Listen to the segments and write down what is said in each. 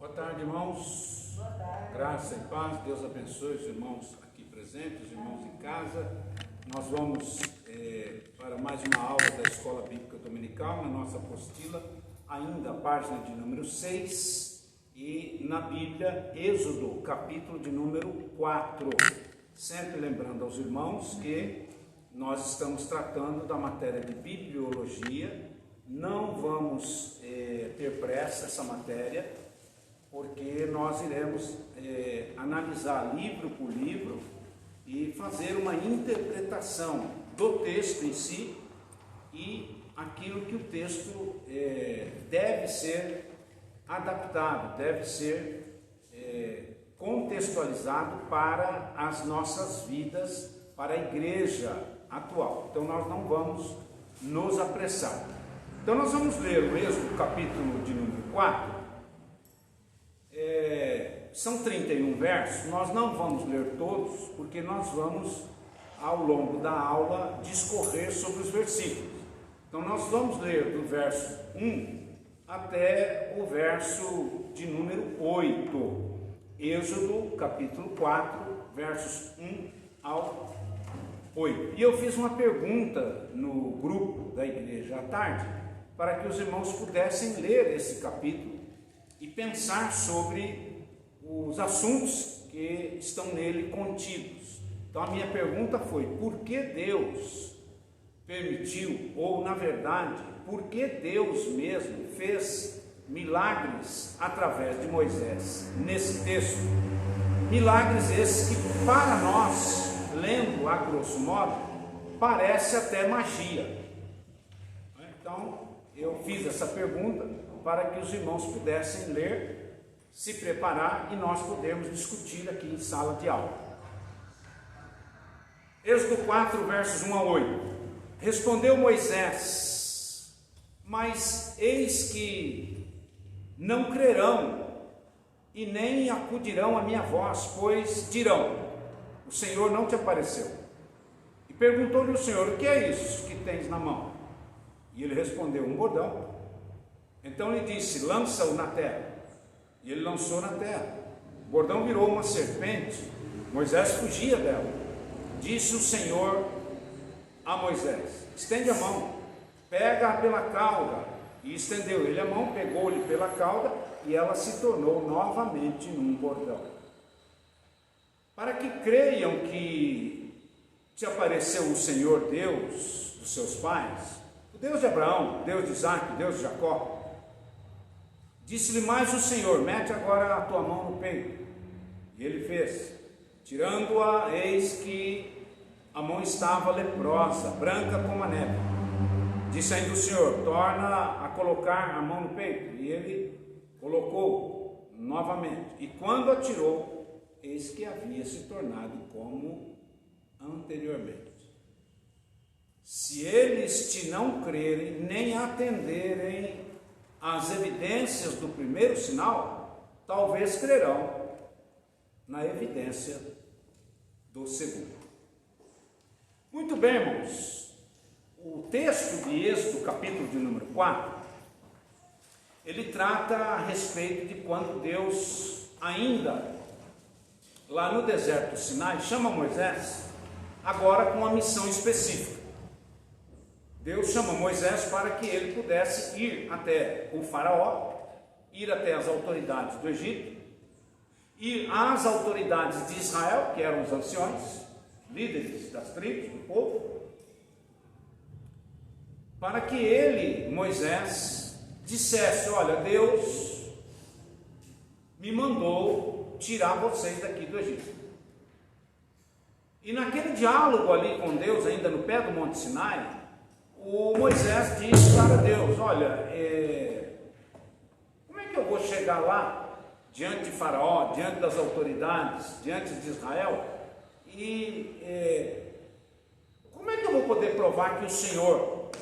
Boa tarde, irmãos. Boa tarde. Graça e paz. Deus abençoe os irmãos aqui presentes, os irmãos em casa. Nós vamos para mais uma aula da Escola Bíblica Dominical, na nossa apostila, ainda a página de número 6 e na Bíblia, Êxodo, capítulo de número 4. Sempre lembrando aos irmãos que nós estamos tratando da matéria de bibliologia. Não vamos ter pressa essa matéria, porque nós iremos analisar livro por livro e fazer uma interpretação do texto em si e aquilo que o texto deve ser adaptado, deve ser contextualizado para as nossas vidas, para a igreja atual. Então nós não vamos nos apressar. Então nós vamos ler o Êxodo, capítulo de número 4. São 31 versos, nós não vamos ler todos, porque nós vamos, ao longo da aula, discorrer sobre os versículos. Então nós vamos ler do verso 1 até o verso de número 8. Êxodo, capítulo 4, versos 1 ao 8. E eu fiz uma pergunta no grupo da igreja à tarde, para que os irmãos pudessem ler esse capítulo e pensar sobre os assuntos que estão nele contidos. Então a minha pergunta foi: por que Deus permitiu, ou na verdade, por que Deus mesmo fez milagres através de Moisés nesse texto? Milagres esses que para nós, lendo a grosso modo, parece até magia. Então eu fiz essa pergunta para que os irmãos pudessem ler, se preparar e nós podermos discutir aqui em sala de aula. Êxodo 4, versos 1 a 8. Respondeu Moisés: mas eis que não crerão e nem acudirão à minha voz, pois dirão: o Senhor não te apareceu. E perguntou-lhe o Senhor: o que é isso que tens na mão? E ele respondeu: um bordão. Então lhe disse: lança-o na terra. E ele lançou na terra. O bordão virou uma serpente. Moisés fugia dela. Disse o Senhor a Moisés: estende a mão, pega-a pela cauda. E estendeu ele a mão, pegou-lhe pela cauda, e ela se tornou novamente num bordão. Para que creiam que te apareceu o Senhor Deus dos seus pais, o Deus de Abraão, o Deus de Isaque, o Deus de Jacó. Disse-lhe mais o Senhor: mete agora a tua mão no peito. E ele fez. Tirando-a, eis que a mão estava leprosa, branca como a neve. Disse ainda o Senhor: torna a colocar a mão no peito. E ele colocou novamente. E quando a tirou, eis que havia se tornado como anteriormente. Se eles te não crerem, nem atenderem as evidências do primeiro sinal, talvez crerão na evidência do segundo. Muito bem, irmãos. O texto de Êxodo, capítulo de número 4, ele trata a respeito de quando Deus, ainda lá no deserto do Sinai, chama Moisés, agora com uma missão específica. Deus chama Moisés para que ele pudesse ir até o faraó, ir até as autoridades do Egito, ir às autoridades de Israel, que eram os anciões, líderes das tribos, do povo, para que ele, Moisés, dissesse: olha, Deus me mandou tirar vocês daqui do Egito. E naquele diálogo ali com Deus, ainda no pé do Monte Sinai, o Moisés disse para Deus: olha, como é que eu vou chegar lá, diante de Faraó, diante das autoridades, diante de Israel, e como é que eu vou poder provar que o Senhor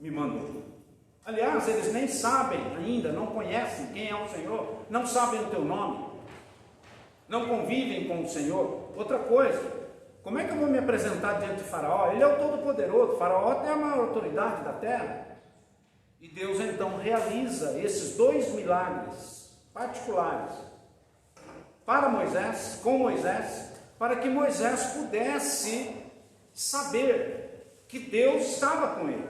me mandou? Aliás, eles nem sabem ainda, não conhecem quem é o Senhor, não sabem o teu nome, não convivem com o Senhor. Outra coisa, como é que eu vou me apresentar diante de Faraó? Ele é o Todo-Poderoso. Faraó tem a maior autoridade da terra. E Deus então realiza esses 2 milagres particulares para Moisés, com Moisés, para que Moisés pudesse saber que Deus estava com ele.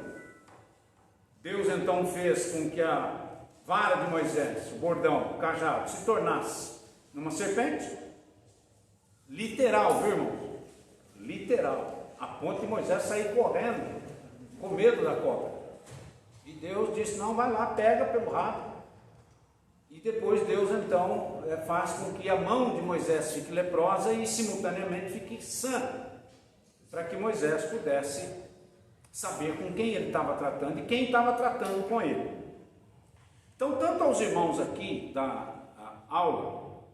Deus então fez com que a vara de Moisés, o bordão, o cajado, se tornasse numa serpente. Literal, viu, irmão? Literal. A ponto de Moisés sair correndo, com medo da cobra. E Deus disse: não, vai lá, pega pelo rabo. E depois Deus então faz com que a mão de Moisés fique leprosa e simultaneamente fique sã, para que Moisés pudesse saber com quem ele estava tratando e quem estava tratando com ele. Então, tanto aos irmãos aqui da aula,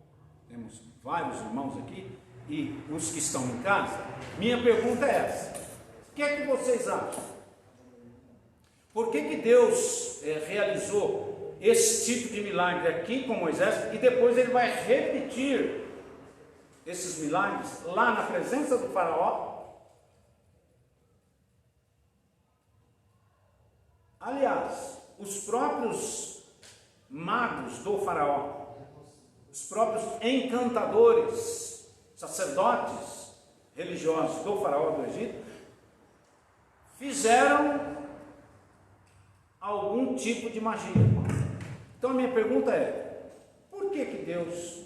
temos vários irmãos aqui, e os que estão em casa, minha pergunta é essa: o que é que vocês acham? Por que Deus realizou esse tipo de milagre aqui com Moisés e depois ele vai repetir esses milagres lá na presença do faraó? Aliás, os próprios magos do faraó, os próprios encantadores, sacerdotes religiosos do faraó do Egito, fizeram algum tipo de magia. Então a minha pergunta é: por que Deus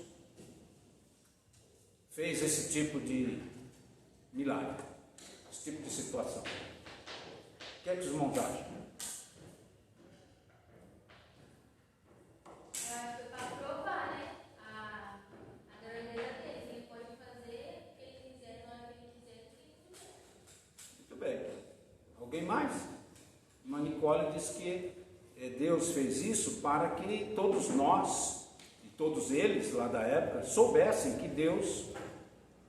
fez esse tipo de milagre, esse tipo de situação? O que é que os irmãos acham? Alguém mais? Uma Nicole disse que Deus fez isso para que todos nós, e todos eles lá da época, soubessem que Deus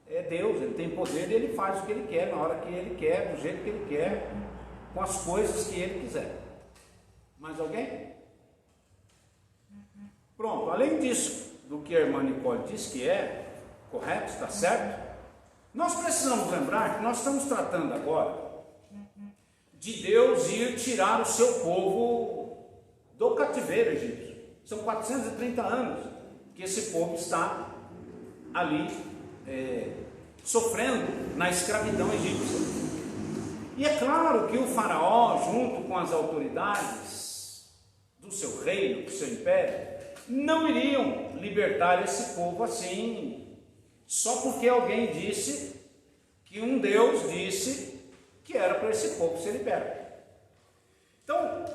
é Deus, Ele tem poder e Ele faz o que Ele quer, na hora que Ele quer, do jeito que Ele quer, com as coisas que Ele quiser. Mais alguém? Pronto, além disso, do que a irmã Nicole disse que é correto, está certo, nós precisamos lembrar que nós estamos tratando agora de Deus ir tirar o seu povo do cativeiro egípcio. São 430 anos que esse povo está ali sofrendo na escravidão egípcia. E é claro que o faraó, junto com as autoridades do seu reino, do seu império, não iriam libertar esse povo assim, só porque alguém disse que um Deus disse que era para esse povo ser liberto. Então,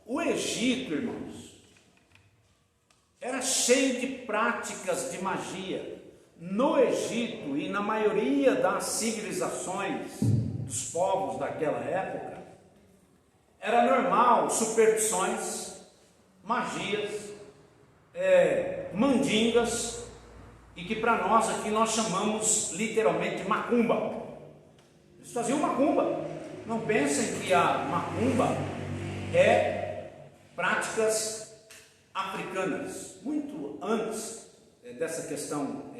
o Egito, irmãos, era cheio de práticas de magia. No Egito e na maioria das civilizações dos povos daquela época, era normal superstições, magias, mandingas, e que para nós aqui nós chamamos literalmente de macumba. Eles faziam macumba. Não pensem que a macumba é práticas africanas. Muito antes dessa questão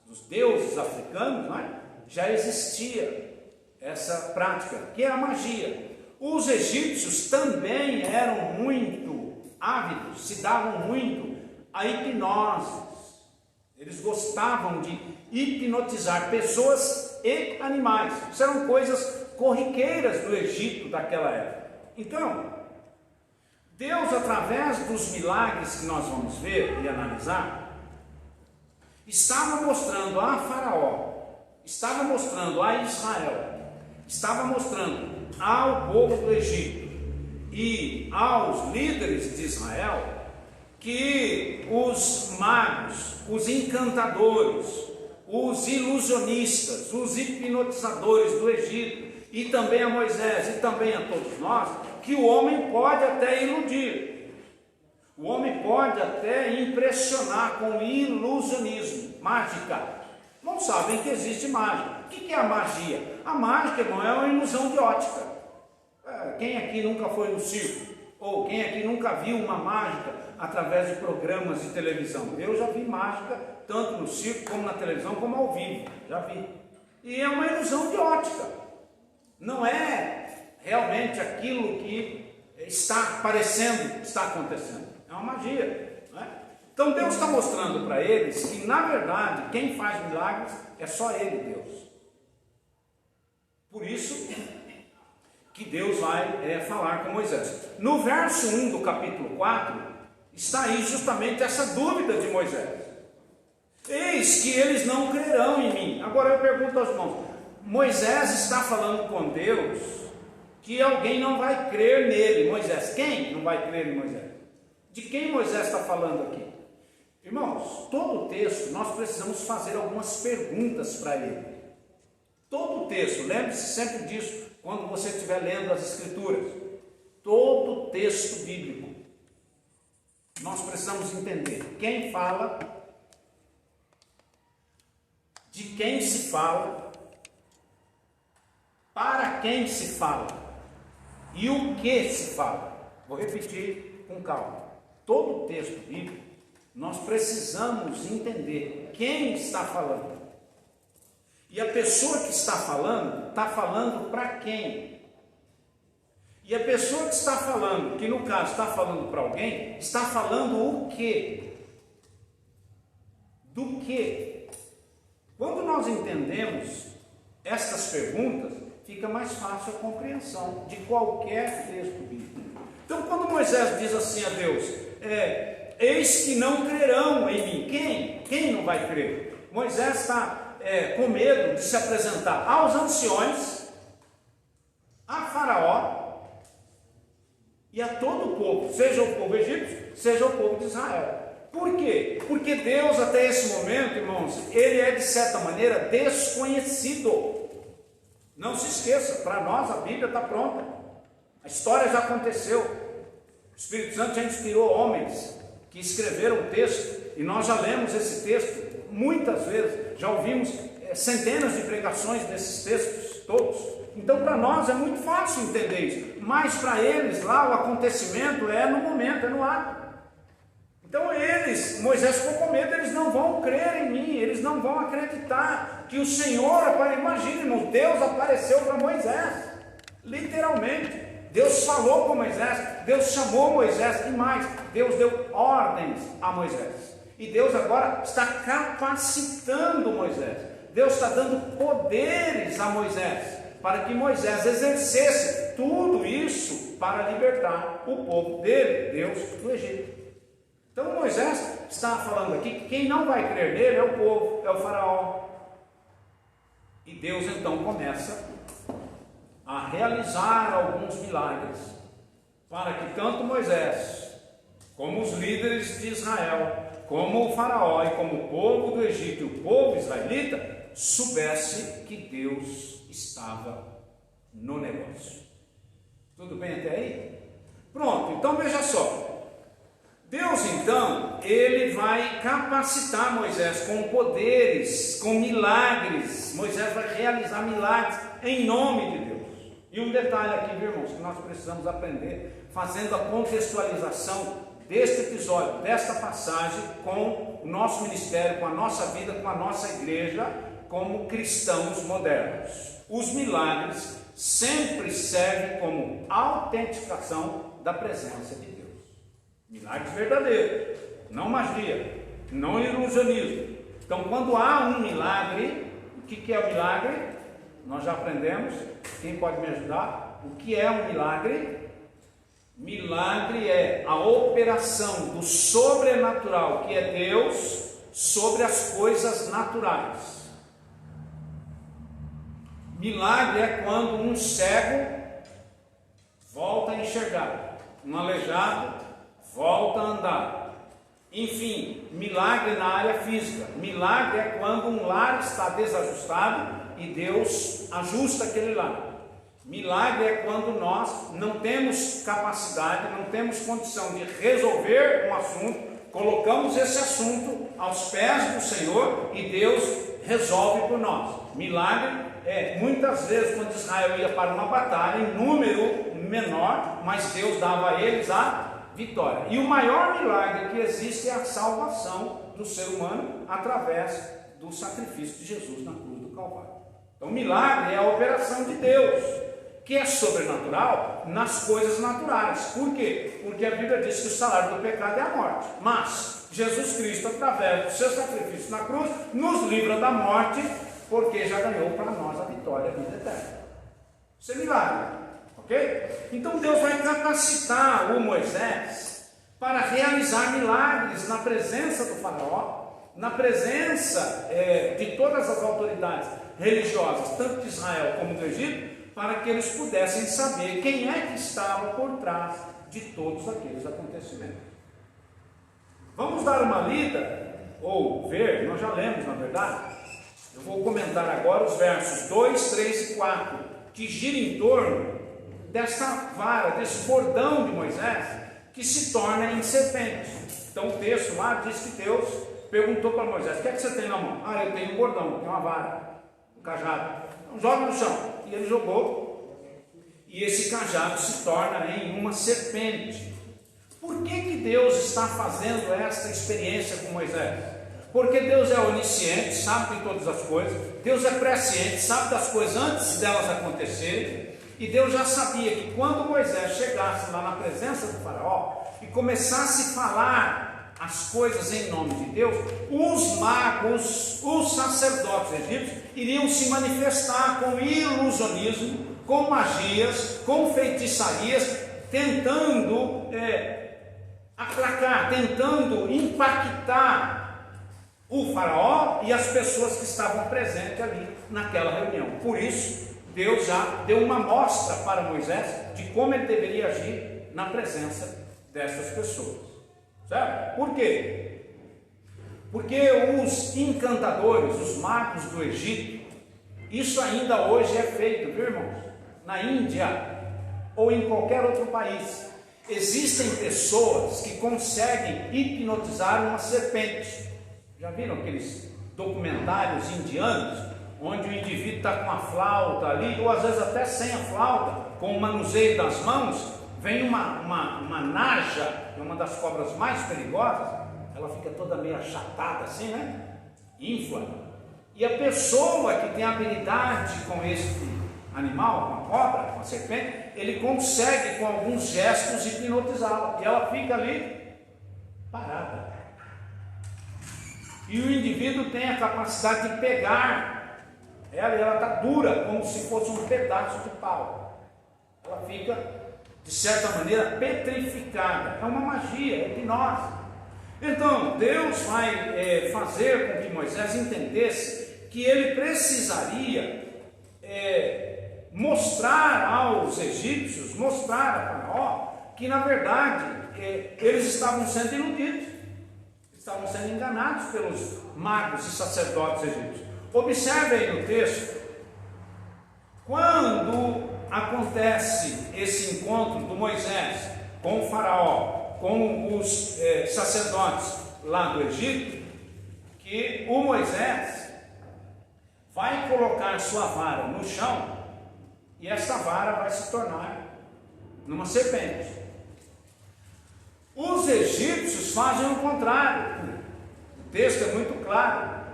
dos deuses africanos, não é? Já existia essa prática, que é a magia. Os egípcios também eram muito ávidos, se davam muito a hipnoses. Eles gostavam de hipnotizar pessoas e animais. Isso eram coisas corriqueiras do Egito daquela época. Então, Deus, através dos milagres que nós vamos ver e analisar, estava mostrando a Faraó, estava mostrando a Israel, estava mostrando ao povo do Egito e aos líderes de Israel que os magos, os encantadores, os ilusionistas, os hipnotizadores do Egito, e também a Moisés e também a todos nós, que o homem pode até iludir, o homem pode até impressionar com ilusionismo, mágica. Não sabem que existe mágica. O que é a magia? A mágica, irmão, é uma ilusão de ótica. Quem aqui nunca foi no circo? Ou quem aqui nunca viu uma mágica através de programas de televisão? Eu já vi mágica tanto no circo como na televisão, como ao vivo, já vi. E é uma ilusão de ótica. Não é realmente aquilo que está parecendo, está acontecendo. É uma magia, não é? Então Deus está mostrando para eles que, na verdade, quem faz milagres é só Ele, Deus. Por isso que Deus vai falar com Moisés. No verso 1 do capítulo 4, está aí justamente essa dúvida de Moisés. Eis que eles não crerão em mim. Agora eu pergunto aos irmãos, Moisés está falando com Deus que alguém não vai crer nele. Moisés, quem não vai crer em Moisés? De quem Moisés está falando aqui? Irmãos, todo o texto nós precisamos fazer algumas perguntas para ele. Todo o texto, lembre-se sempre disso quando você estiver lendo as Escrituras. Todo o texto bíblico, nós precisamos entender quem fala, de quem se fala, para quem se fala e o que se fala. Vou repetir com calma. Todo o texto bíblico, nós precisamos entender quem está falando. E a pessoa que está falando para quem? E a pessoa que está falando, que no caso está falando para alguém, está falando o quê? Do quê? Quando nós entendemos estas perguntas, fica mais fácil a compreensão de qualquer texto bíblico. Então, quando Moisés diz assim a Deus, eis que não crerão em mim. Quem não vai crer? Moisés está com medo de se apresentar aos anciões, a Faraó e a todo o povo, seja o povo egípcio, seja o povo de Israel. Por quê? Porque Deus até esse momento, irmãos, Ele é de certa maneira desconhecido. Não se esqueça, para nós a Bíblia está pronta, a história já aconteceu, o Espírito Santo já inspirou homens que escreveram o texto, e nós já lemos esse texto muitas vezes, já ouvimos centenas de pregações desses textos todos. Então para nós é muito fácil entender isso, mas para eles lá o acontecimento é no momento, é no ato. Então Moisés ficou com medo, eles não vão crer em mim, eles não vão acreditar que o Senhor, imagina, irmão, Deus apareceu para Moisés, literalmente, Deus falou com Moisés, Deus chamou Moisés, e mais, Deus deu ordens a Moisés, e Deus agora está capacitando Moisés, Deus está dando poderes a Moisés, para que Moisés exercesse tudo isso para libertar o povo dele, Deus, do Egito. Então Moisés está falando aqui que quem não vai crer nele é o povo, é o faraó. E Deus então começa a realizar alguns milagres, para que tanto Moisés, como os líderes de Israel, como o faraó e como o povo do Egito e o povo israelita, soubesse que Deus estava no negócio. Tudo bem até aí? Pronto, então veja só. Deus então, Ele vai capacitar Moisés com poderes, com milagres. Moisés vai realizar milagres em nome de Deus. E um detalhe aqui, viu, irmãos, que nós precisamos aprender, fazendo a contextualização deste episódio, desta passagem, com o nosso ministério, com a nossa vida, com a nossa igreja, como cristãos modernos. Os milagres sempre servem como autenticação da presença de Deus. Milagres verdadeiros, não magia, não ilusionismo. Então, quando há um milagre, o que é o milagre? Nós já aprendemos. Quem pode me ajudar? O que é um milagre? Milagre é a operação do sobrenatural, que é Deus, sobre as coisas naturais. Milagre é quando um cego volta a enxergar, um aleijado volta a andar. Enfim, milagre na área física. Milagre é quando um lar está desajustado e Deus ajusta aquele lar. Milagre é quando nós não temos capacidade, não temos condição de resolver um assunto, colocamos esse assunto aos pés do Senhor e Deus resolve por nós. Milagre é muitas vezes quando Israel ia para uma batalha em número menor, mas Deus dava a eles a vitória. E o maior milagre que existe é a salvação do ser humano através do sacrifício de Jesus na cruz do Calvário. Então, milagre é a operação de Deus. que é sobrenatural nas coisas naturais. Por quê? Porque a Bíblia diz que o salário do pecado é a morte. Mas Jesus Cristo, através do seu sacrifício na cruz, nos livra da morte, porque já ganhou para nós a vitória, a vida eterna. Isso é milagre, ok? Então Deus vai capacitar o Moisés para realizar milagres na presença do faraó, na presença de todas as autoridades religiosas, tanto de Israel como do Egito, para que eles pudessem saber quem é que estava por trás de todos aqueles acontecimentos. Vamos dar uma lida, ou ver, nós já lemos na verdade. Eu vou comentar agora os versos 2, 3 e 4, que giram em torno dessa vara, desse bordão de Moisés, que se torna em serpente. Então o texto lá diz que Deus perguntou para Moisés: o que é que você tem na mão? Ah, eu tenho um bordão, tenho uma vara, um cajado. Então joga no chão. E ele jogou, e esse cajado se torna em uma serpente. Por que Deus está fazendo esta experiência com Moisés? Porque Deus é onisciente, sabe de todas as coisas. Deus é presciente, sabe das coisas antes delas acontecerem. E Deus já sabia que quando Moisés chegasse lá na presença do faraó e começasse a falar as coisas em nome de Deus, os magos, os sacerdotes egípcios iriam se manifestar com ilusionismo, com magias, com feitiçarias, tentando aplacar, tentando impactar o faraó e as pessoas que estavam presentes ali naquela reunião. Por isso, Deus já deu uma amostra para Moisés de como ele deveria agir na presença dessas pessoas. Certo? Por quê? Porque os encantadores, os magos do Egito, isso ainda hoje é feito, viu, irmãos? Na Índia ou em qualquer outro país, existem pessoas que conseguem hipnotizar uma serpente. Já viram aqueles documentários indianos, onde o indivíduo está com a flauta ali, ou às vezes até sem a flauta, com o manuseio das mãos, vem uma naja, que é uma das cobras mais perigosas, ela fica toda meio achatada assim, né? Infla. E a pessoa que tem habilidade com esse animal, com a cobra, com a serpente, ele consegue com alguns gestos hipnotizá-la, e ela fica ali parada. E o indivíduo tem a capacidade de pegar ela, e ela está dura, como se fosse um pedaço de pau. Ela fica, de certa maneira, petrificada. É uma magia, é hipnose. Então, Deus vai fazer com que Moisés entendesse que ele precisaria mostrar aos egípcios, mostrar a Faraó, que na verdade eles estavam sendo iludidos, estavam sendo enganados pelos magos e sacerdotes egípcios. Observe aí no texto, quando acontece esse encontro do Moisés com o faraó, com os sacerdotes lá do Egito, que o Moisés vai colocar sua vara no chão, e essa vara vai se tornar numa serpente. Os egípcios fazem o contrário. O texto é muito claro.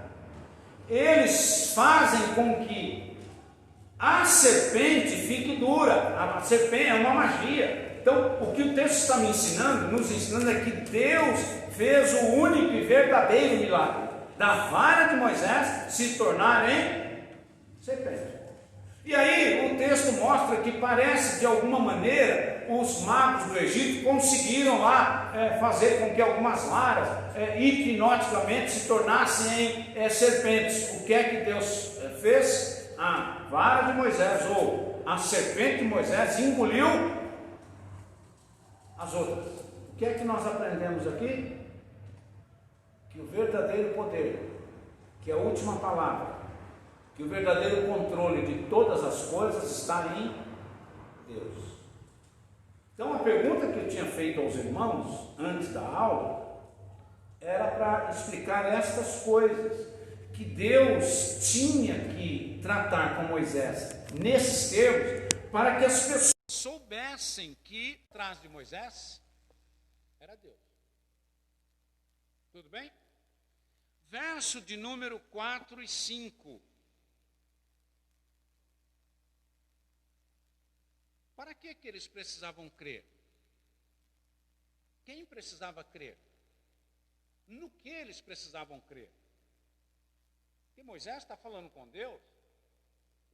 Eles fazem com que a serpente fique dura. A serpente é uma magia. Então, o que o texto está nos ensinando é que Deus fez o único e verdadeiro milagre da vara de Moisés se tornar em serpente. E aí o texto mostra que parece, de alguma maneira, os magos do Egito conseguiram lá fazer com que algumas varas hipnoticamente se tornassem em serpentes. O que é que Deus fez? A vara de Moisés, ou a serpente de Moisés, engoliu as outras. O que é que nós aprendemos aqui? Que o verdadeiro poder, que é a última palavra, que o verdadeiro controle de todas as coisas está em Deus. Então a pergunta que eu tinha feito aos irmãos antes da aula era para explicar estas coisas, que Deus tinha que tratar com Moisés nesses termos, para que as pessoas soubessem que atrás de Moisés era Deus. Tudo bem? Verso de número 4 e 5. para que eles precisavam crer? Quem precisava crer? No que eles precisavam crer? Porque Moisés está falando com Deus,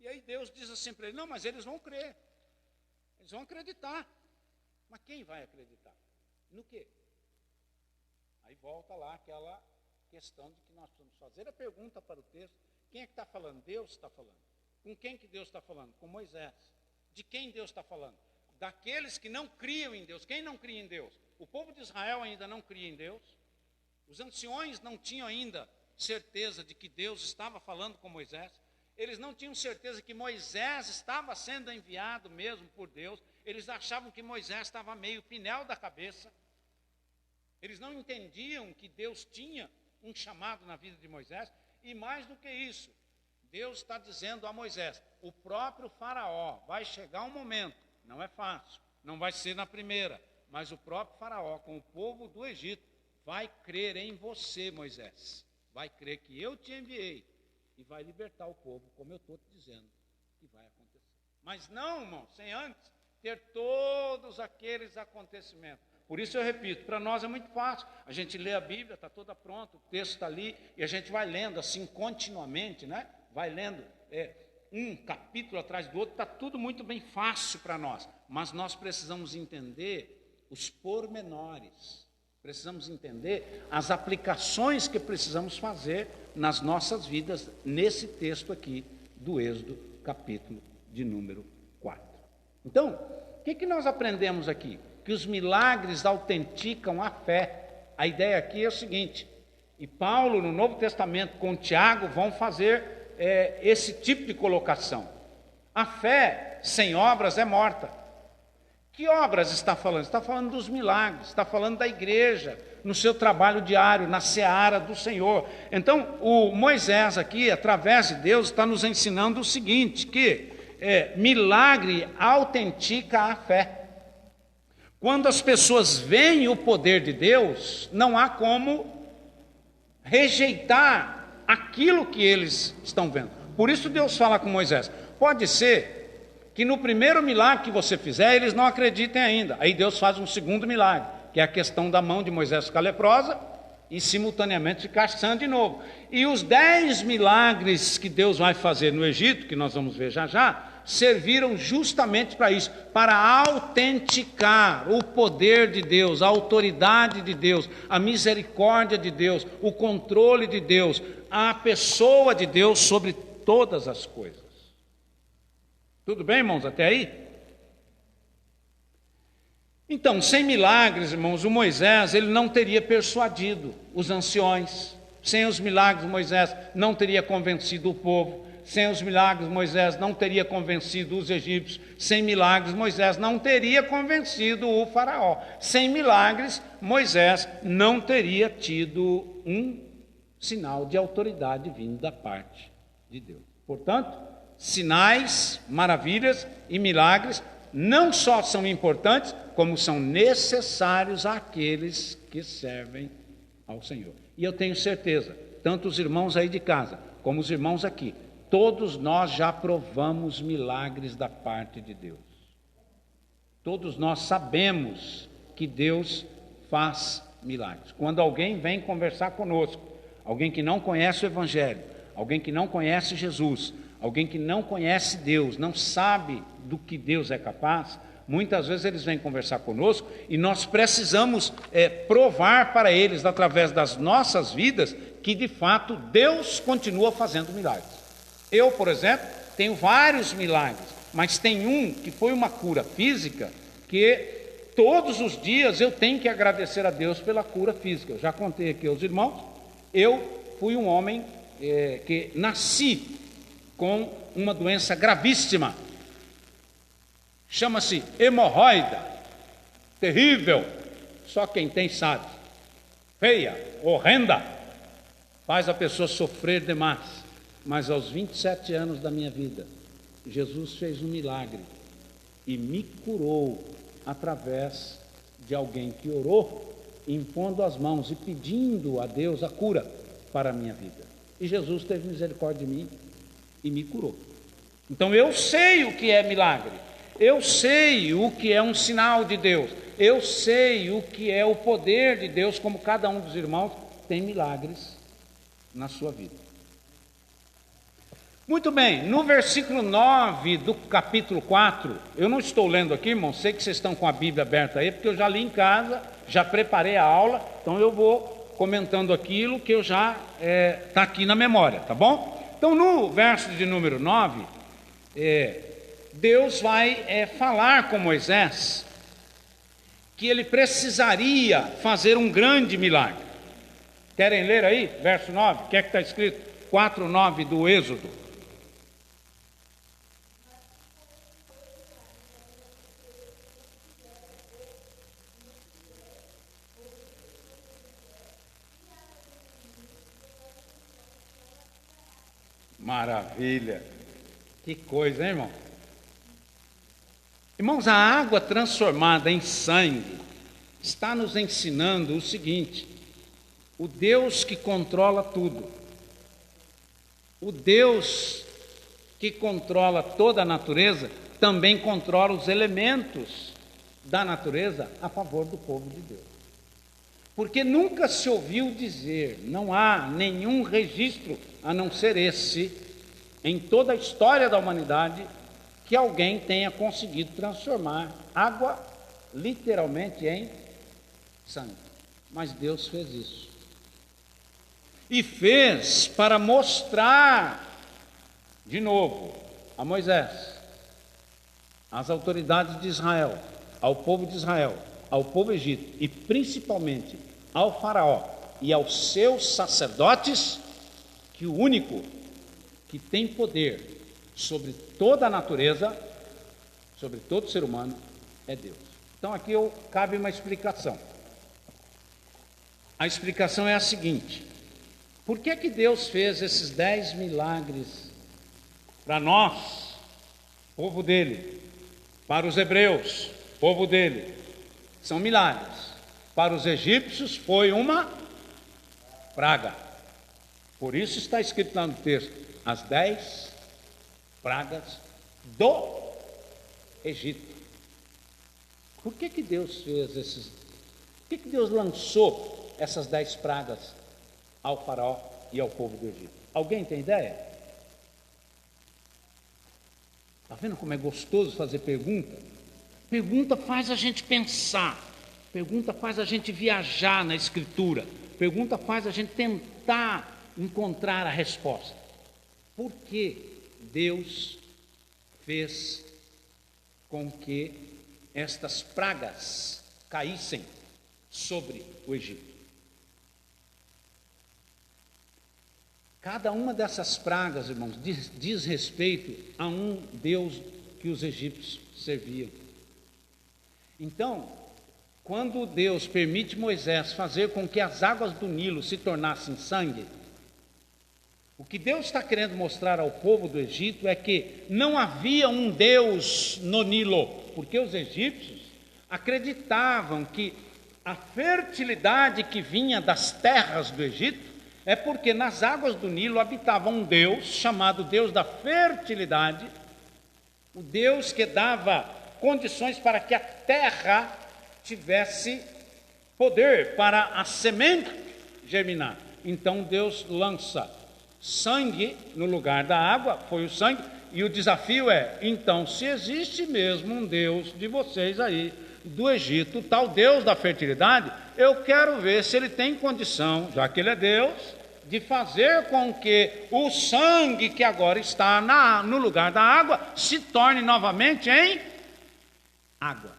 e aí Deus diz assim para ele, não, mas eles vão crer, eles vão acreditar. Mas quem vai acreditar? No quê? Aí volta lá aquela questão de que nós precisamos fazer a pergunta para o texto, quem é que está falando? Deus está falando. Com quem que Deus está falando? Com Moisés. De quem Deus está falando? Daqueles que não criam em Deus. Quem não cria em Deus? O povo de Israel ainda não cria em Deus. Os anciões não tinham ainda certeza de que Deus estava falando com Moisés. Eles não tinham certeza que Moisés estava sendo enviado mesmo por Deus. Eles achavam que Moisés estava meio pinel da cabeça. Eles não entendiam que Deus tinha um chamado na vida de Moisés. E mais do que isso, Deus está dizendo a Moisés, o próprio faraó, vai chegar um momento, não é fácil, não vai ser na primeira, mas o próprio faraó, com o povo do Egito, vai crer em você, Moisés. Vai crer que eu te enviei e vai libertar o povo, como eu estou te dizendo que vai acontecer. Mas não, irmão, sem antes ter todos aqueles acontecimentos. Por isso eu repito, para nós é muito fácil. A gente lê a Bíblia, está toda pronta, o texto está ali, e a gente vai lendo assim continuamente, né? Vai lendo um capítulo atrás do outro, está tudo muito bem fácil para nós. Mas nós precisamos entender os pormenores, precisamos entender as aplicações que precisamos fazer nas nossas vidas, nesse texto aqui do Êxodo, capítulo de número 4. Então, o que nós aprendemos aqui? Que os milagres autenticam a fé. A ideia aqui é o seguinte, e Paulo no Novo Testamento com Tiago vão fazer esse tipo de colocação. A fé sem obras é morta. Que obras está falando? Está falando dos milagres, está falando da igreja, no seu trabalho diário, na seara do Senhor. Então, o Moisés aqui, através de Deus, está nos ensinando o seguinte, que milagre autentica a fé. Quando as pessoas veem o poder de Deus, não há como rejeitar aquilo que eles estão vendo. Por isso Deus fala com Moisés, pode ser que no primeiro milagre que você fizer, eles não acreditem ainda. Aí Deus faz um segundo milagre, que é a questão da mão de Moisés ficar leprosa e simultaneamente ficar sã de novo. E os 10 milagres que Deus vai fazer no Egito, que nós vamos ver já já, serviram justamente para isso, para autenticar o poder de Deus, a autoridade de Deus, a misericórdia de Deus, o controle de Deus, a pessoa de Deus sobre todas as coisas. Tudo bem, irmãos, até aí? Então, sem milagres, irmãos, o Moisés, ele não teria persuadido os anciões. Sem os milagres, Moisés não teria convencido o povo. Sem os milagres, Moisés não teria convencido os egípcios. Sem milagres, Moisés não teria convencido o faraó. Sem milagres, Moisés não teria tido um sinal de autoridade vindo da parte de Deus. Portanto, sinais, maravilhas e milagres não só são importantes, como são necessários àqueles que servem ao Senhor. E eu tenho certeza, tanto os irmãos aí de casa, como os irmãos aqui, todos nós já provamos milagres da parte de Deus. Todos nós sabemos que Deus faz milagres. Quando alguém vem conversar conosco, alguém que não conhece o Evangelho, alguém que não conhece Jesus, alguém que não conhece Deus, não sabe do que Deus é capaz, muitas vezes eles vêm conversar conosco e nós precisamos provar para eles, através das nossas vidas, que de fato Deus continua fazendo milagres. Eu, por exemplo, tenho vários milagres, mas tem um que foi uma cura física, que todos os dias eu tenho que agradecer a Deus pela cura física. Eu já contei aqui aos irmãos, eu fui um homem que nasci com uma doença gravíssima, chama-se hemorroida, terrível, só quem tem sabe, feia, horrenda, faz a pessoa sofrer demais. Mas aos 27 anos da minha vida, Jesus fez um milagre e me curou através de alguém que orou, impondo as mãos e pedindo a Deus a cura para a minha vida. E Jesus teve misericórdia de mim e me curou. Então eu sei o que é milagre. Eu sei o que é um sinal de Deus, eu sei o que é o poder de Deus, como cada um dos irmãos tem milagres na sua vida. Muito bem, no versículo 9 do capítulo 4, eu não estou lendo aqui, irmão, sei que vocês estão com a Bíblia aberta aí, porque eu já li em casa, já preparei a aula, então eu vou comentando aquilo que eu já está aqui na memória, tá bom? Então no verso de número 9, Deus vai falar com Moisés que ele precisaria fazer um grande milagre. Querem ler aí, verso 9? O que é que está escrito? 4:9 do Êxodo. Maravilha, que coisa, hein, irmão? Irmãos, a água transformada em sangue está nos ensinando o seguinte: o Deus que controla tudo, o Deus que controla toda a natureza, também controla os elementos da natureza a favor do povo de Deus. Porque nunca se ouviu dizer, não há nenhum registro, a não ser esse, em toda a história da humanidade, que alguém tenha conseguido transformar água, literalmente, em sangue. Mas Deus fez isso. E fez para mostrar, de novo, a Moisés, às autoridades de Israel, ao povo de Israel, ao povo egípcio e principalmente ao faraó e aos seus sacerdotes, que o único que tem poder sobre toda a natureza, sobre todo ser humano, é Deus. Então aqui cabe uma explicação. A explicação é a seguinte: por que Deus fez esses 10 milagres para nós, povo dele, para os hebreus, povo dele? São milagres. Para os egípcios foi uma praga. Por isso está escrito lá no texto: as 10 pragas do Egito. Por que Deus fez esses? Por que Deus lançou essas 10 pragas ao faraó e ao povo do Egito? Alguém tem ideia? Está vendo como é gostoso fazer pergunta? Pergunta faz a gente pensar. Pergunta faz a gente viajar na Escritura. Pergunta faz a gente tentar encontrar a resposta. Por que Deus fez com que estas pragas caíssem sobre o Egito? Cada uma dessas pragas, irmãos, diz respeito a um Deus que os egípcios serviam. Então, quando Deus permite Moisés fazer com que as águas do Nilo se tornassem sangue, o que Deus está querendo mostrar ao povo do Egito é que não havia um Deus no Nilo, porque os egípcios acreditavam que a fertilidade que vinha das terras do Egito é porque nas águas do Nilo habitava um Deus chamado Deus da fertilidade, o Deus que dava condições para que a terra tivesse poder para a semente germinar. Então Deus lança sangue no lugar da água, foi o sangue, e o desafio é: então, se existe mesmo um Deus de vocês aí do Egito, tal Deus da fertilidade, eu quero ver se ele tem condição, já que ele é Deus, de fazer com que o sangue que agora está no lugar da água se torne novamente em água.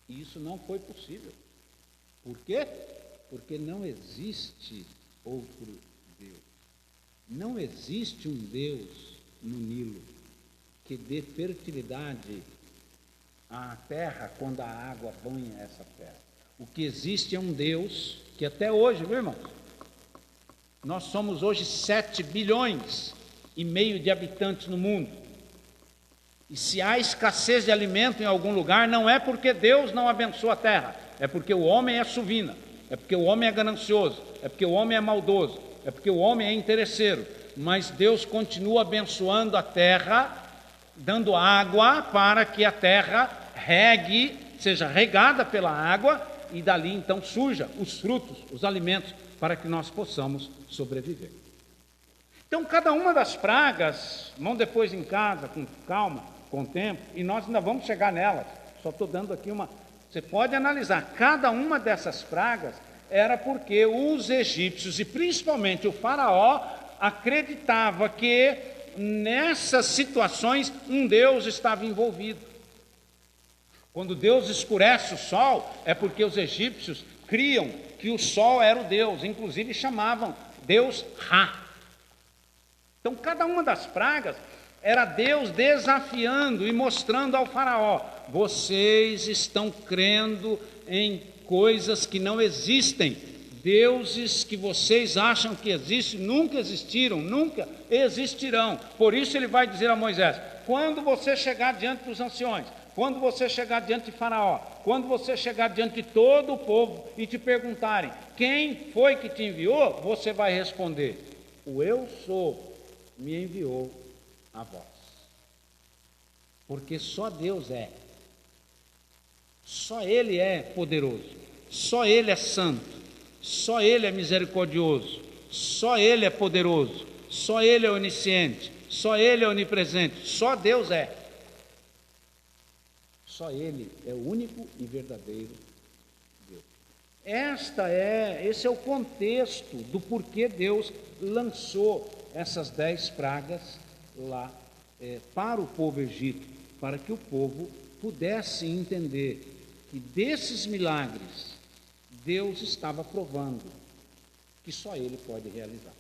E isso não foi possível. Por quê? Porque não existe outro Deus. Não existe um Deus no Nilo que dê fertilidade à terra quando a água banha essa terra. O que existe é um Deus que até hoje, meu irmão, nós somos hoje 7,5 bilhões de habitantes no mundo. E se há escassez de alimento em algum lugar, não é porque Deus não abençoa a terra, é porque o homem é suvina, é porque o homem é ganancioso, é porque o homem é maldoso, é porque o homem é interesseiro. Mas Deus continua abençoando a terra dando água para que a terra regue, seja regada pela água, e dali então surja os frutos, os alimentos, para que nós possamos sobreviver. Então, cada uma das pragas, vão depois em casa, com calma, com tempo, e nós ainda vamos chegar nelas. Só estou dando aqui uma... Você pode analisar, cada uma dessas pragas era porque os egípcios, e principalmente o faraó, acreditava que nessas situações um Deus estava envolvido. Quando Deus escurece o sol, é porque os egípcios criam que o sol era o Deus, inclusive chamavam Deus Ra. Então, cada uma das pragas era Deus desafiando e mostrando ao faraó: vocês estão crendo em coisas que não existem, deuses que vocês acham que existem, nunca existiram, nunca existirão. Por isso ele vai dizer a Moisés: quando você chegar diante dos anciões, quando você chegar diante de faraó, quando você chegar diante de todo o povo e te perguntarem quem foi que te enviou, você vai responder: o eu sou me enviou a vós. Porque só Deus é. Só Ele é poderoso. Só Ele é santo. Só Ele é misericordioso. Só Ele é poderoso. Só Ele é onisciente. Só Ele é onipresente. Só Deus é. Só Ele é o único e verdadeiro Deus. Esse é o contexto do porquê Deus lançou essas 10 pragas lá para o povo egípcio, para que o povo pudesse entender que desses milagres Deus estava provando que só Ele pode realizar.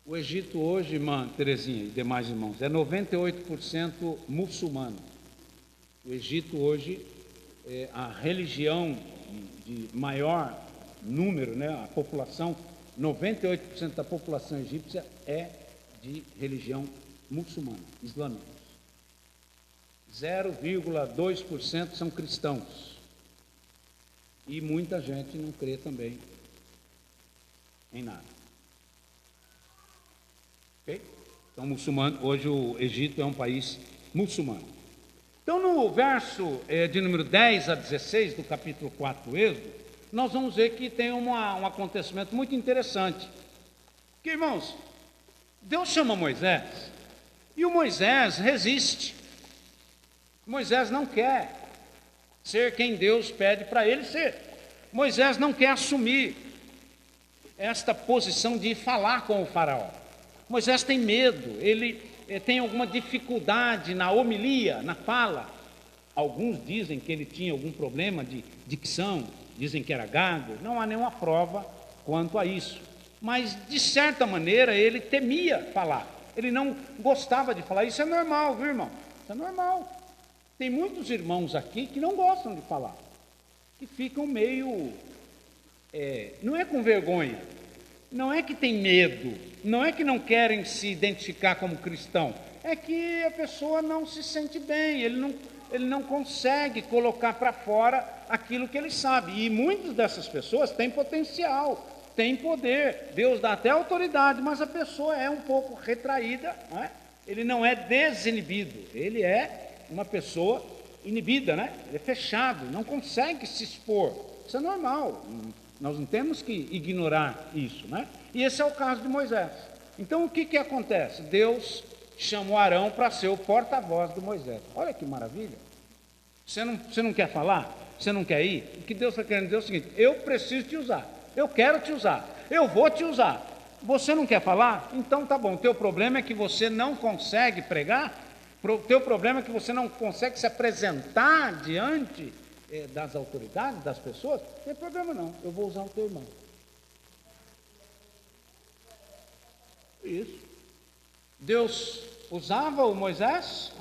O Egito hoje, irmã Terezinha e demais irmãos, é 98% muçulmano. O Egito hoje é a religião de maior número, né? A população, 98% da população egípcia é de religião muçulmana, islâmica. 0,2% são cristãos. E muita gente não crê também em nada. Okay? Então, muçulmano, hoje o Egito é um país muçulmano. Então, no verso de número 10 a 16 do capítulo 4 do Êxodo, nós vamos ver que tem um acontecimento muito interessante. Porque, irmãos, Deus chama Moisés e o Moisés resiste. Moisés não quer ser quem Deus pede para ele ser. Moisés não quer assumir esta posição de falar com o faraó. Moisés tem medo, ele tem alguma dificuldade na homilia, na fala. Alguns dizem que ele tinha algum problema de dicção, dizem que era gago. Não há nenhuma prova quanto a isso. Mas, de certa maneira, ele temia falar. Ele não gostava de falar. Isso é normal, viu, irmão? Isso é normal. Tem muitos irmãos aqui que não gostam de falar, que ficam meio, não é com vergonha, não é que tem medo, não é que não querem se identificar como cristão, é que a pessoa não se sente bem, ele não consegue colocar para fora aquilo que ele sabe. E muitas dessas pessoas têm potencial, têm poder, Deus dá até autoridade, mas a pessoa é um pouco retraída, não é? Ele não é desinibido, ele é uma pessoa inibida, né? Ele é fechado, não consegue se expor. Isso é normal, nós não temos que ignorar isso, né? E esse é o caso de Moisés. Então, o que acontece? Deus chamou Arão para ser o porta-voz de Moisés. Olha que maravilha. Você não quer falar? Você não quer ir? O que Deus está querendo dizer é o seguinte: eu preciso te usar, eu quero te usar, eu vou te usar. Você não quer falar? Então tá bom, o teu problema é que você não consegue pregar? O teu problema é que você não consegue se apresentar diante das autoridades, das pessoas? Não tem problema não, eu vou usar o teu irmão. Isso. Deus usava o Moisés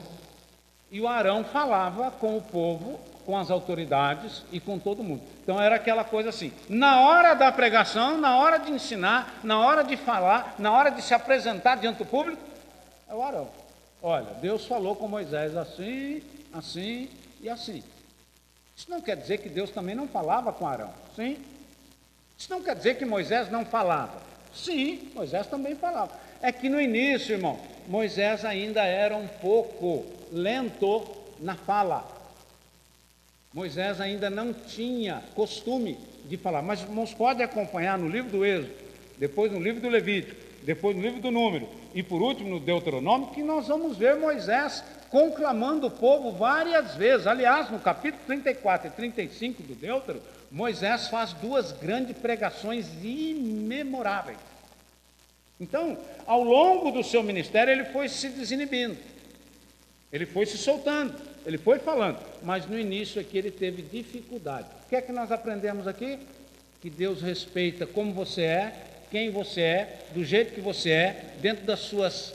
e o Arão falava com o povo, com as autoridades e com todo mundo. Então era aquela coisa assim, na hora da pregação, na hora de ensinar, na hora de falar, na hora de se apresentar diante do público, é o Arão. olha, Deus falou com Moisés assim, assim e assim. Isso não quer dizer que Deus também não falava com Arão, sim. Isso não quer dizer que Moisés não falava. Sim, Moisés também falava. É que no início, irmão, Moisés ainda era um pouco lento na fala. Moisés ainda não tinha costume de falar. Mas irmãos, pode acompanhar no livro do Êxodo, depois no livro do Levítico, depois no livro do Número e por último no Deuteronômio, que nós vamos ver Moisés conclamando o povo várias vezes. Aliás, no capítulo 34 e 35 do Deutero, Moisés faz duas grandes pregações imemoráveis. Então, ao longo do seu ministério, ele foi se desinibindo, ele foi se soltando, ele foi falando, mas no início aqui ele teve dificuldade. O que é que nós aprendemos aqui? Que Deus respeita como você é, quem você é, do jeito que você é, dentro das suas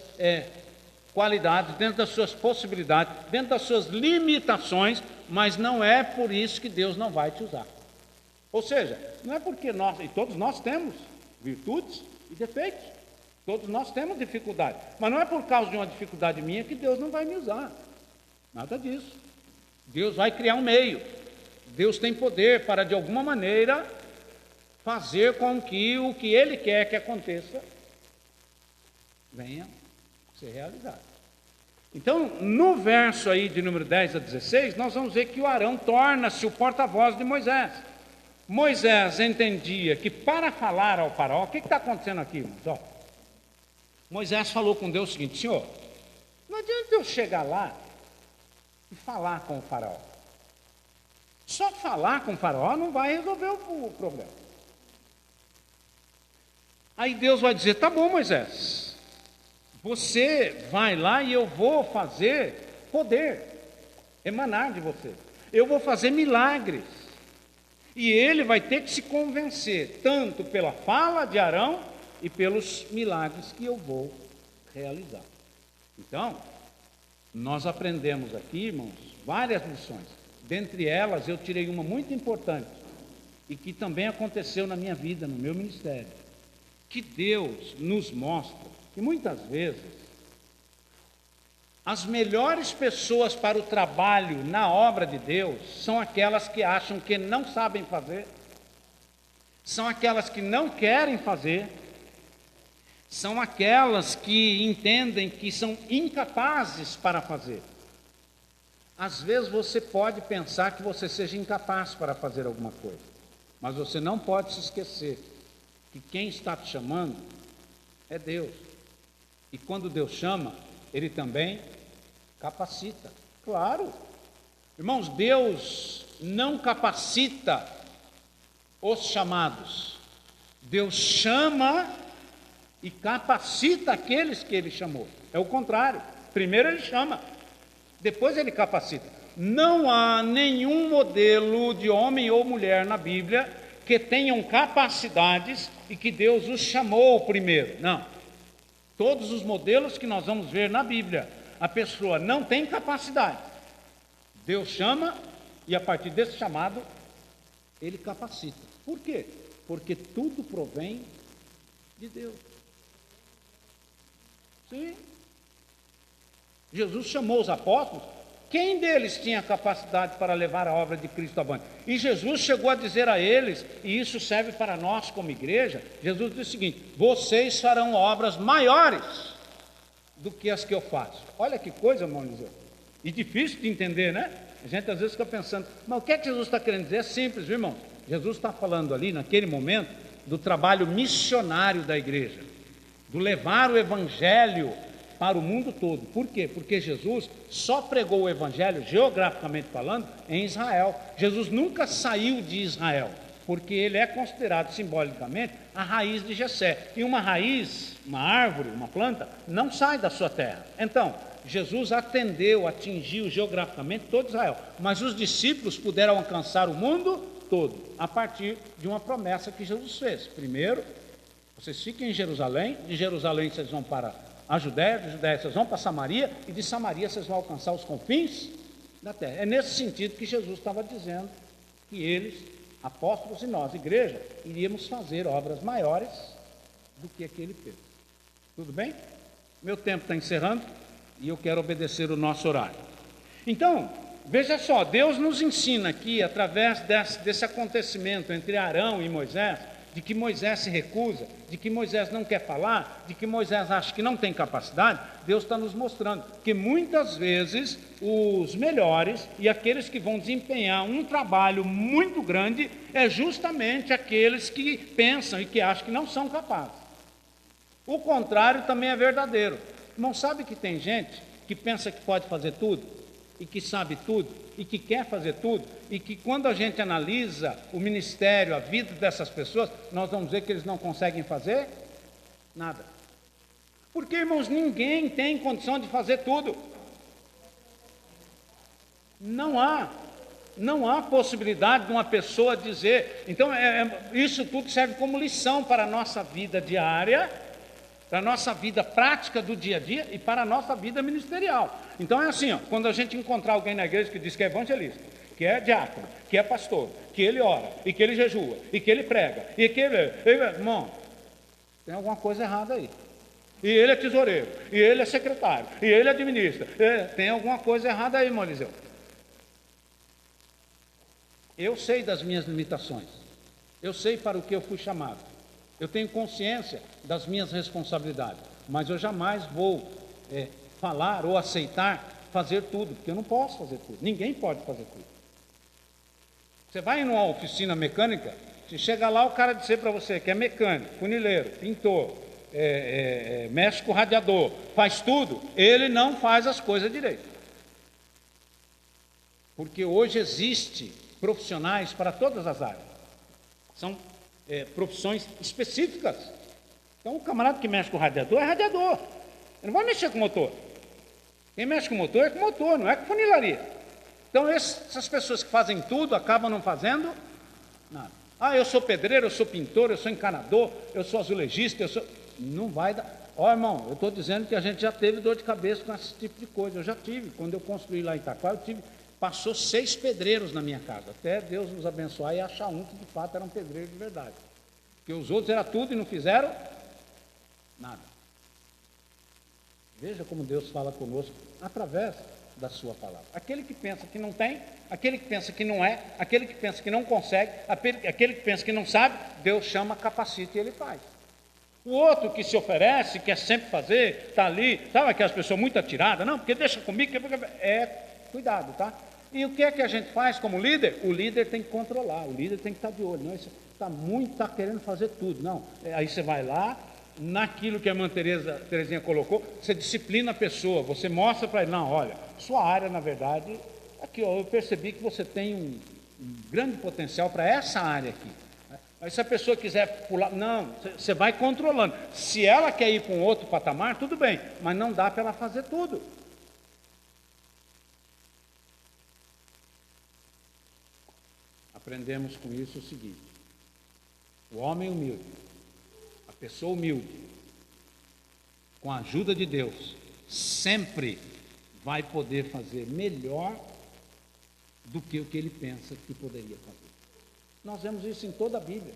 qualidades, dentro das suas possibilidades, dentro das suas limitações, mas não é por isso que Deus não vai te usar. Ou seja, não é porque nós, e todos nós temos virtudes e defeitos, todos nós temos dificuldade, mas não é por causa de uma dificuldade minha que Deus não vai me usar, nada disso. Deus vai criar um meio, Deus tem poder para de alguma maneira fazer com que o que Ele quer que aconteça venha ser realizado. Então, no verso aí de número 10 a 16, nós vamos ver que o Arão torna-se o porta-voz de Moisés. Moisés entendia que para falar ao faraó, o que está acontecendo aqui, irmãos? Ó, Moisés falou com Deus o seguinte: Senhor, não adianta eu chegar lá e falar com o faraó. Só falar com o faraó não vai resolver o problema. Aí Deus vai dizer: tá bom, Moisés, você vai lá e eu vou fazer poder emanar de você. Eu vou fazer milagres. E ele vai ter que se convencer, tanto pela fala de Arão e pelos milagres que eu vou realizar. Então, nós aprendemos aqui, irmãos, várias lições. Dentre elas, eu tirei uma muito importante e que também aconteceu na minha vida, no meu ministério. Que Deus nos mostra que muitas vezes as melhores pessoas para o trabalho na obra de Deus são aquelas que acham que não sabem fazer, são aquelas que não querem fazer, são aquelas que entendem que são incapazes para fazer. Às vezes você pode pensar que você seja incapaz para fazer alguma coisa, mas você não pode se esquecer que quem está te chamando é Deus. E quando Deus chama, Ele também capacita. Claro. Irmãos, Deus não capacita os chamados. Deus chama e capacita aqueles que Ele chamou. É o contrário. Primeiro Ele chama, depois Ele capacita. Não há nenhum modelo de homem ou mulher na Bíblia que tenham capacidades e que Deus os chamou primeiro. Não. Todos os modelos que nós vamos ver na Bíblia, a pessoa não tem capacidade. Deus chama e a partir desse chamado, Ele capacita. Por quê? Porque tudo provém de Deus. Sim. Jesus chamou os apóstolos. Quem deles tinha capacidade para levar a obra de Cristo avante? E Jesus chegou a dizer a eles, e isso serve para nós como igreja, Jesus disse o seguinte: vocês farão obras maiores do que as que eu faço. Olha que coisa, irmão Eliseu. E difícil de entender, né? A gente às vezes fica pensando, mas o que é que Jesus está querendo dizer? É simples, viu, irmão? Jesus está falando ali, naquele momento, do trabalho missionário da igreja, do levar o evangelho para o mundo todo. Por quê? Porque Jesus só pregou o evangelho, geograficamente falando, em Israel. Jesus nunca saiu de Israel, porque ele é considerado simbolicamente a raiz de Jessé. E uma raiz, uma árvore, uma planta, não sai da sua terra. Então, Jesus atingiu geograficamente todo Israel, mas os discípulos puderam alcançar o mundo todo, a partir de uma promessa que Jesus fez. Primeiro, vocês fiquem em Jerusalém, de Jerusalém vocês vão para a Judéia, de Judéia vocês vão para Samaria, e de Samaria vocês vão alcançar os confins da terra. É nesse sentido que Jesus estava dizendo que eles, apóstolos e nós, igreja, iríamos fazer obras maiores do que ele fez. Tudo bem? Meu tempo está encerrando, e eu quero obedecer o nosso horário. Então, veja só, Deus nos ensina aqui, através desse acontecimento entre Arão e Moisés, de que Moisés se recusa, de que Moisés não quer falar, de que Moisés acha que não tem capacidade. Deus está nos mostrando que muitas vezes os melhores e aqueles que vão desempenhar um trabalho muito grande é justamente aqueles que pensam e que acham que não são capazes. O contrário também é verdadeiro. Não sabe que tem gente que pensa que pode fazer tudo, e que sabe tudo, e que quer fazer tudo, e que quando a gente analisa o ministério, a vida dessas pessoas, nós vamos ver que eles não conseguem fazer nada. Porque, irmãos, ninguém tem condição de fazer tudo. Não há possibilidade de uma pessoa dizer. Então, isso tudo serve como lição para a nossa vida diária, para a nossa vida prática do dia a dia e para a nossa vida ministerial. Então é assim, quando a gente encontrar alguém na igreja que diz que é evangelista, que é diácono, que é pastor, que ele ora, e que ele jejua, e que ele prega, e que ele... Irmão, tem alguma coisa errada aí. E ele é tesoureiro, e ele é secretário, e ele administra. Tem alguma coisa errada aí, irmão Eliseu. Eu sei das minhas limitações. Eu sei para o que eu fui chamado. Eu tenho consciência das minhas responsabilidades, mas eu jamais vou falar ou aceitar fazer tudo, porque eu não posso fazer tudo, ninguém pode fazer tudo. Você vai numa oficina mecânica, se chega lá o cara dizer para você que é mecânico, funileiro, pintor, mexe com o radiador, faz tudo, ele não faz as coisas direito. Porque hoje existe profissionais para todas as áreas, são profissões específicas. Então o camarada que mexe com o radiador é radiador, ele não vai mexer com o motor. Quem mexe com o motor é com o motor, não é com funilaria. Então essas pessoas que fazem tudo acabam não fazendo nada. Eu sou pedreiro, eu sou pintor, eu sou encanador, eu sou azulejista, não vai dar. Irmão, eu estou dizendo que a gente já teve dor de cabeça com esse tipo de coisa. Eu já tive, quando eu construí lá em Itaquá, passou 6 pedreiros na minha casa, até Deus nos abençoar e achar um que de fato era um pedreiro de verdade. Porque os outros eram tudo e não fizeram nada. Veja como Deus fala conosco através da sua palavra. Aquele que pensa que não tem, aquele que pensa que não é, aquele que pensa que não consegue, aquele que pensa que não sabe, Deus chama, capacita e ele faz. O outro que se oferece, quer sempre fazer, está ali, sabe aquelas pessoas muito atiradas, não, porque deixa comigo, cuidado, tá? E o que é que a gente faz como líder? O líder tem que controlar, o líder tem que estar de olho. Não, está querendo fazer tudo. Não, aí você vai lá, naquilo que a irmã Terezinha colocou, você disciplina a pessoa, você mostra para ele, não, olha, sua área, na verdade, aqui, eu percebi que você tem um grande potencial para essa área aqui. Aí se a pessoa quiser pular, não, você vai controlando. Se ela quer ir para um outro patamar, tudo bem, mas não dá para ela fazer tudo. Aprendemos com isso o seguinte: o homem humilde, a pessoa humilde, com a ajuda de Deus, sempre vai poder fazer melhor do que o que ele pensa que poderia fazer. Nós vemos isso em toda a Bíblia.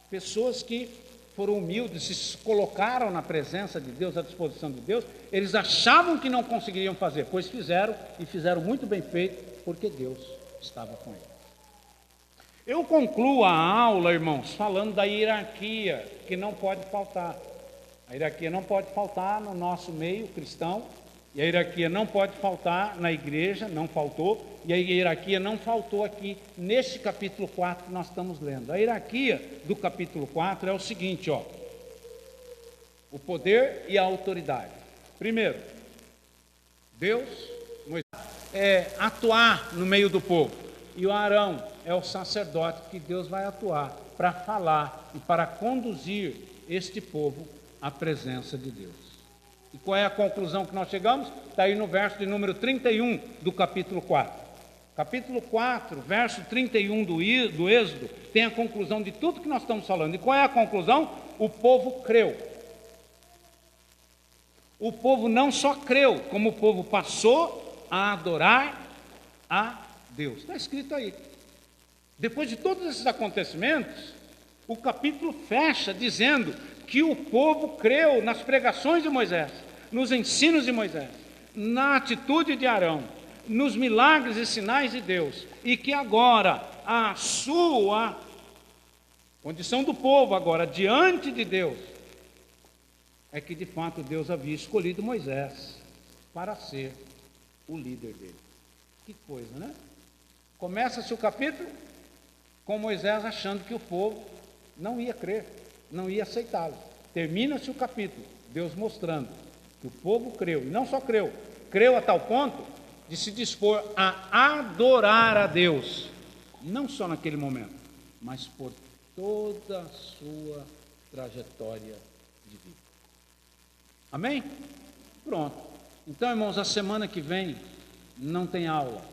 Pessoas que foram humildes, se colocaram na presença de Deus, à disposição de Deus, eles achavam que não conseguiriam fazer, pois fizeram, e fizeram muito bem feito, porque Deus estava com eles. Eu concluo a aula, irmãos, falando da hierarquia, que não pode faltar. A hierarquia não pode faltar no nosso meio cristão, e a hierarquia não pode faltar na igreja, não faltou, e a hierarquia não faltou aqui, neste capítulo 4 que nós estamos lendo. A hierarquia do capítulo 4 é o seguinte, o poder e a autoridade. Primeiro, Deus, Moisés, atuar no meio do povo. E o Arão é o sacerdote que Deus vai atuar para falar e para conduzir este povo à presença de Deus. E qual é a conclusão que nós chegamos? Está aí no verso de número 31 do capítulo 4. Capítulo 4, verso 31 do Êxodo, tem a conclusão de tudo que nós estamos falando. E qual é a conclusão? O povo creu. O povo não só creu, como o povo passou a adorar a Deus. Está escrito aí. Depois de todos esses acontecimentos, o capítulo fecha dizendo que o povo creu nas pregações de Moisés, nos ensinos de Moisés, na atitude de Arão, nos milagres e sinais de Deus, e que agora a sua condição do povo agora diante de Deus é que de fato Deus havia escolhido Moisés para ser o líder dele. Que coisa, né? Começa-se o capítulo com Moisés achando que o povo não ia crer, não ia aceitá-lo. Termina-se o capítulo, Deus mostrando que o povo creu, e não só creu, creu a tal ponto de se dispor a adorar a Deus, não só naquele momento, mas por toda a sua trajetória de vida. Amém? Pronto. Então, irmãos, a semana que vem não tem aula,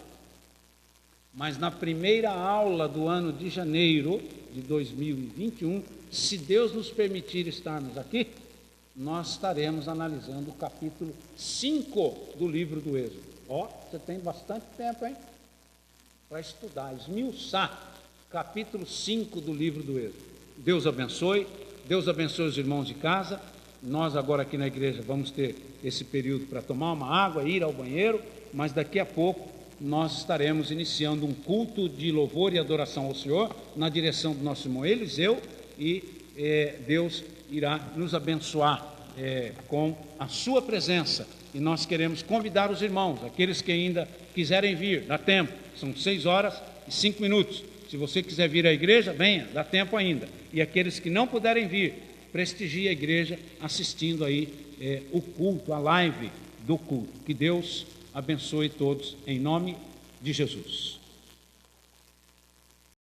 mas na primeira aula do ano de janeiro de 2021, se Deus nos permitir estarmos aqui, nós estaremos analisando o capítulo 5 do livro do Êxodo. Ó, você tem bastante tempo, hein? Para estudar, esmiuçar, capítulo 5 do livro do Êxodo. Deus abençoe os irmãos de casa. Nós agora aqui na igreja vamos ter esse período para tomar uma água, ir ao banheiro, mas daqui a pouco nós estaremos iniciando um culto de louvor e adoração ao Senhor, na direção do nosso irmão Eliseu, e Deus irá nos abençoar com a sua presença, e nós queremos convidar os irmãos, aqueles que ainda quiserem vir, dá tempo, são 6h05. Se você quiser vir à igreja, venha, dá tempo ainda, e aqueles que não puderem vir, prestigie a igreja assistindo aí o culto, a live do culto. Que Deus abençoe todos, em nome de Jesus.